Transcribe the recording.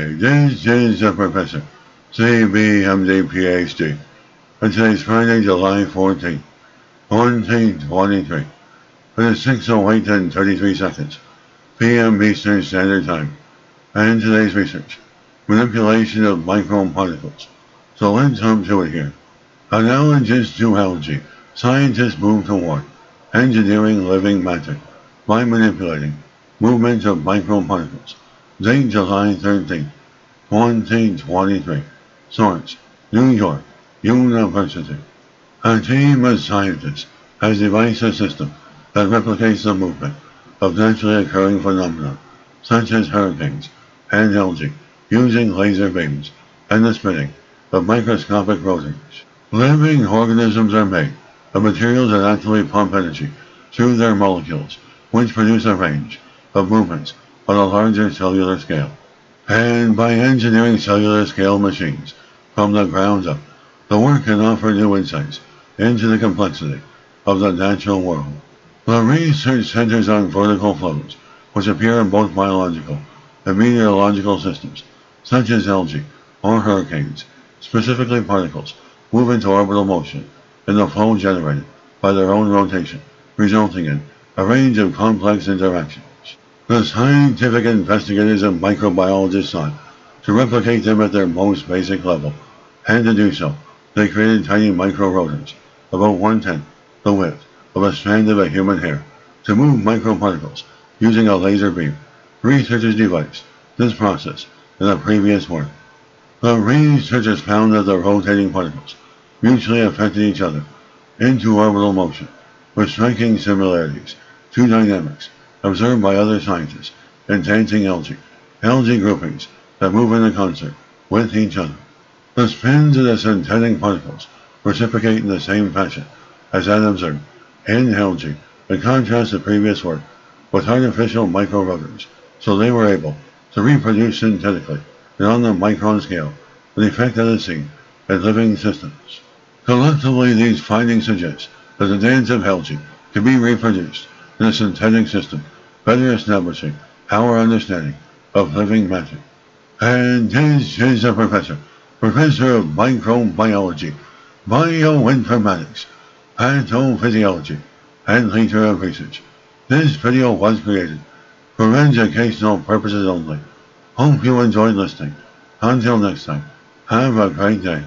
Hi, this is the Professor, CBMD PhD, and today's Friday, July 14th, 2023, for the 6:08 and 33 seconds, p.m. Eastern Standard Time, and today's research, manipulation of microparticles. So let's jump to it here. Analogous to algae, scientists move toward engineering living matter by manipulating movements of microparticles. Date July 13th, 2023. Source: New York University. A team of scientists has devised a system that replicates the movement of naturally occurring phenomena, such as hurricanes and algae, using laser beams and the spinning of microscopic rotors. Living organisms are made of materials that actively pump energy through their molecules, which produce a range of movements on a larger cellular scale. And by engineering cellular scale machines from the ground up, the work can offer new insights into the complexity of the natural world. The research centers on vertical flows, which appear in both biological and meteorological systems, such as algae or hurricanes. Specifically, particles move into orbital motion in the flow generated by their own rotation, resulting in a range of complex interactions. The scientific investigators and microbiologists sought to replicate them at their most basic level, and to do so, they created tiny micro-rotors, about 1/10 the width of a strand of a human hair, to move microparticles using a laser beam. Researchers devised this process in a previous work. The researchers found that the rotating particles mutually affected each other into orbital motion, with striking similarities to dynamics observed by other scientists in dancing algae groupings that move in concert with each other. The spins of the synthetic particles reciprocate in the same fashion as that observed in algae, in contrast to previous work with artificial microrotors, so they were able to reproduce synthetically and on the micron scale an effect that is seen in living systems. Collectively, these findings suggest that the dance of algae can be reproduced in a synthetic system, better establishing our understanding of living matter. And this is the Professor of Microbiology, Bioinformatics, Pathophysiology, and leader of research. This video was created for educational purposes only. Hope you enjoyed listening. Until next time, have a great day.